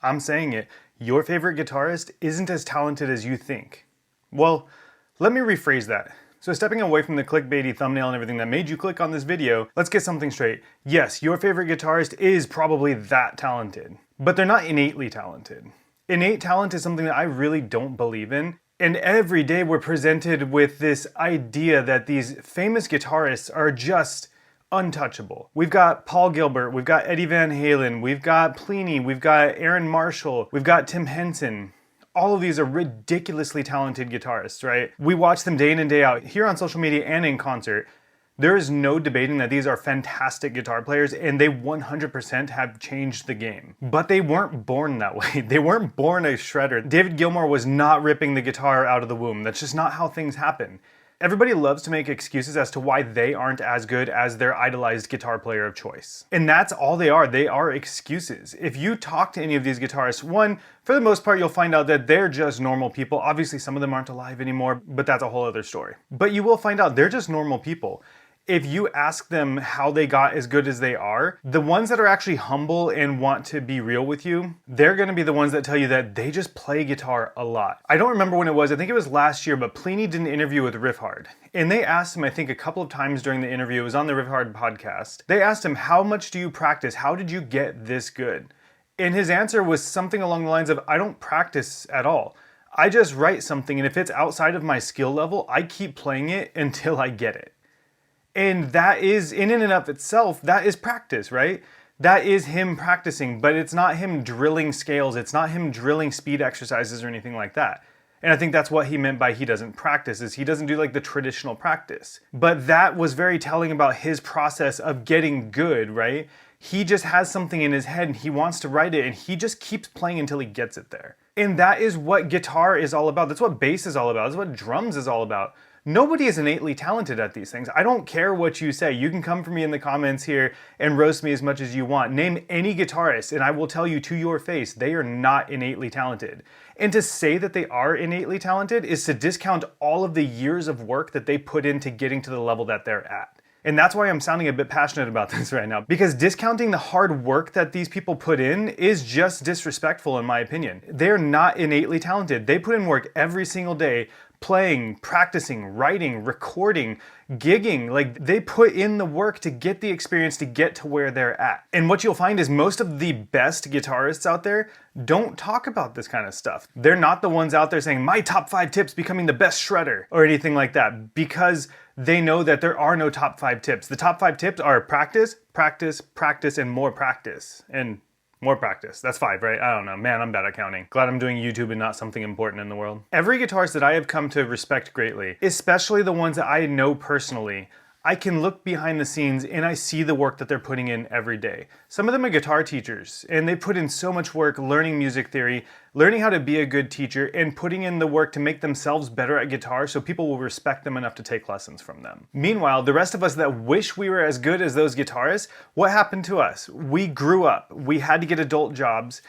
I'm saying it. Your favorite guitarist isn't as talented as you think. Well, let me rephrase that. So stepping away from the clickbaity thumbnail and everything that made you click on this video, let's get something straight. Yes, your favorite guitarist is probably that talented, but they're not innately talented. Innate talent is something that I really don't believe in. And every day we're presented with this idea that these famous guitarists are just untouchable. We've got Paul Gilbert, we've got Eddy Van Halen, we've got Plini, we've got Aaron Marshall, we've got Tim Henson. All of these are ridiculously talented guitarists, right? We watch them day in and day out, here on social media and in concert. There is no debating that these are fantastic guitar players, and they 100% have changed the game. But they weren't born that way. They weren't born a shredder. David Gilmour was not ripping the guitar out of the womb. That's just not how things happen. Everybody loves to make excuses as to why they aren't as good as their idolized guitar player of choice. And that's all they are excuses. If you talk to any of these guitarists, one, for the most part, you'll find out that they're just normal people. Obviously, some of them aren't alive anymore, but that's a whole other story. But you will find out they're just normal people. If you ask them how they got as good as they are, the ones that are actually humble and want to be real with you, they're gonna be the ones that tell you that they just play guitar a lot. I don't remember when it was, I think it was last year, but Plini did an interview with Riff Hard. And they asked him, I think a couple of times during the interview, it was on the Riff Hard podcast, they asked him, how much do you practice? How did you get this good? And his answer was something along the lines of, I don't practice at all. I just write something, and if it's outside of my skill level, I keep playing it until I get it. And that is, in and of itself, that is practice, right? That is him practicing, but it's not him drilling scales. It's not him drilling speed exercises or anything like that. And I think that's what he meant by he doesn't practice, is he doesn't do like the traditional practice. But that was very telling about his process of getting good, right? He just has something in his head and he wants to write it and he just keeps playing until he gets it there. And that is what guitar is all about. That's what bass is all about. That's what drums is all about. Nobody is innately talented at these things. I don't care what you say. You can come for me in the comments here and roast me as much as you want. Name any guitarist and I will tell you to your face, they are not innately talented. And to say that they are innately talented is to discount all of the years of work that they put into getting to the level that they're at. And that's why I'm sounding a bit passionate about this right now, because discounting the hard work that these people put in is just disrespectful in my opinion. They're not innately talented. They put in work every single day, playing, practicing, writing, recording, gigging. Like, they put in the work to get the experience to get to where they're at. And what you'll find is most of the best guitarists out there don't talk about this kind of stuff. They're not the ones out there saying, my top 5 tips becoming the best shredder or anything like that, because they know that there are no top 5 tips. The top 5 tips are practice, practice, practice, and more practice. And more practice. That's 5, right? I don't know. Man, I'm bad at counting. Glad I'm doing YouTube and not something important in the world. Every guitarist that I have come to respect greatly, especially the ones that I know personally, I can look behind the scenes and I see the work that they're putting in every day. Some of them are guitar teachers and they put in so much work learning music theory, learning how to be a good teacher, and putting in the work to make themselves better at guitar so people will respect them enough to take lessons from them. Meanwhile, the rest of us that wish we were as good as those guitarists, what happened to us? We grew up, we had to get adult jobs.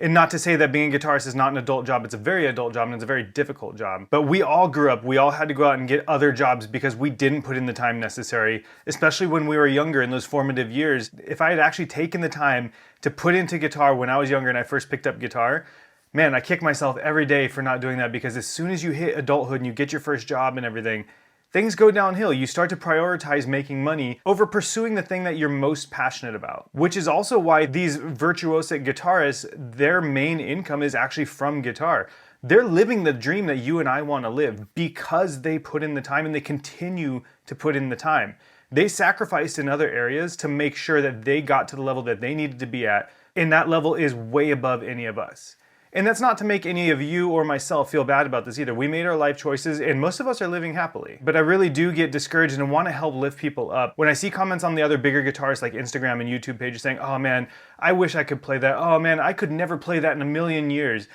And not to say that being a guitarist is not an adult job, it's a very adult job and it's a very difficult job. But we all grew up, we all had to go out and get other jobs because we didn't put in the time necessary, especially when we were younger in those formative years. If I had actually taken the time to put into guitar when I was younger and I first picked up guitar, man, I kick myself every day for not doing that, because as soon as you hit adulthood and you get your first job and everything, things go downhill. You start to prioritize making money over pursuing the thing that you're most passionate about, which is also why these virtuosic guitarists, their main income is actually from guitar. They're living the dream that you and I want to live because they put in the time and they continue to put in the time. They sacrificed in other areas to make sure that they got to the level that they needed to be at, and that level is way above any of us. And that's not to make any of you or myself feel bad about this either. We made our life choices and most of us are living happily. But I really do get discouraged and want to help lift people up when I see comments on the other bigger guitarists like Instagram and YouTube pages saying, oh man, I wish I could play that. Oh man, I could never play that in a million years.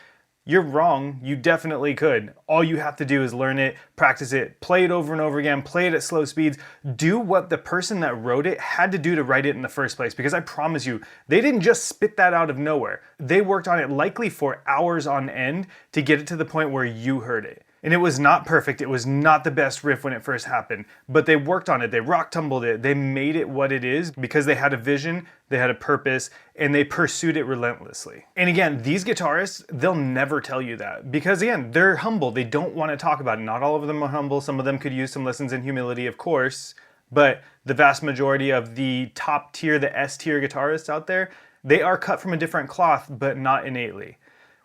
You're wrong. You definitely could. All you have to do is learn it, practice it, play it over and over again, play it at slow speeds. Do what the person that wrote it had to do to write it in the first place, because I promise you, they didn't just spit that out of nowhere. They worked on it likely for hours on end to get it to the point where you heard it. And it was not perfect, it was not the best riff when it first happened, but they worked on it, they rock tumbled it, they made it what it is because they had a vision, they had a purpose, and they pursued it relentlessly. And again, these guitarists, they'll never tell you that because again, they're humble, they don't want to talk about it. Not all of them are humble, some of them could use some lessons in humility, of course, but the vast majority of the top tier, the S tier guitarists out there, they are cut from a different cloth, but not innately.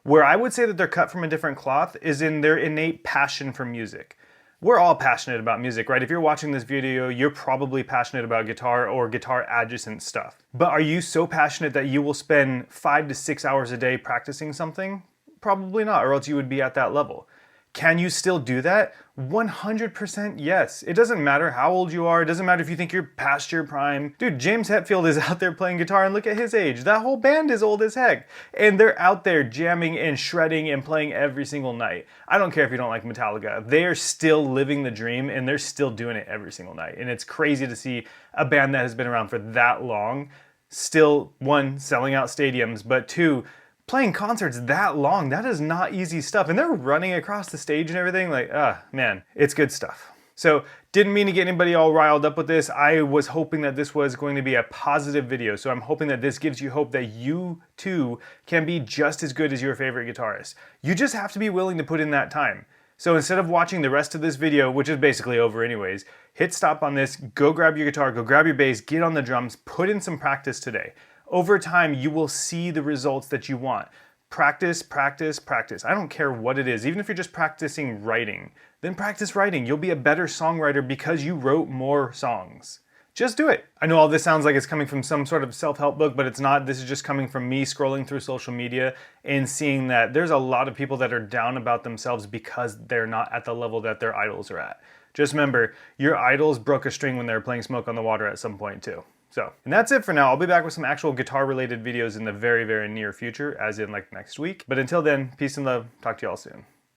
Where I would say that they're cut from a different cloth is in their innate passion for music. We're all passionate about music, right? If you're watching this video, you're probably passionate about guitar or guitar adjacent stuff. But are you so passionate that you will spend 5 to 6 hours a day practicing something? Probably not, or else you would be at that level. Can you still do that? 100% yes. It doesn't matter how old you are. It doesn't matter if you think you're past your prime. Dude, James Hetfield is out there playing guitar and look at his age. That whole band is old as heck. And they're out there jamming and shredding and playing every single night. I don't care if you don't like Metallica. They are still living the dream and they're still doing it every single night. And it's crazy to see a band that has been around for that long still, one, selling out stadiums, but two, playing concerts that long. That is not easy stuff. And they're running across the stage and everything. Like, man, it's good stuff. So didn't mean to get anybody all riled up with this. I was hoping that this was going to be a positive video. So I'm hoping that this gives you hope that you too can be just as good as your favorite guitarist. You just have to be willing to put in that time. So instead of watching the rest of this video, which is basically over anyways, hit stop on this, go grab your guitar, go grab your bass, get on the drums, put in some practice today. Over time, you will see the results that you want. Practice, practice, practice. I don't care what it is. Even if you're just practicing writing, then practice writing. You'll be a better songwriter because you wrote more songs. Just do it. I know all this sounds like it's coming from some sort of self-help book, but it's not. This is just coming from me scrolling through social media and seeing that there's a lot of people that are down about themselves because they're not at the level that their idols are at. Just remember, your idols broke a string when they were playing Smoke on the Water at some point too. So, and that's it for now. I'll be back with some actual guitar related videos in the very, very near future, as in like next week. But until then, peace and love. Talk to you all soon.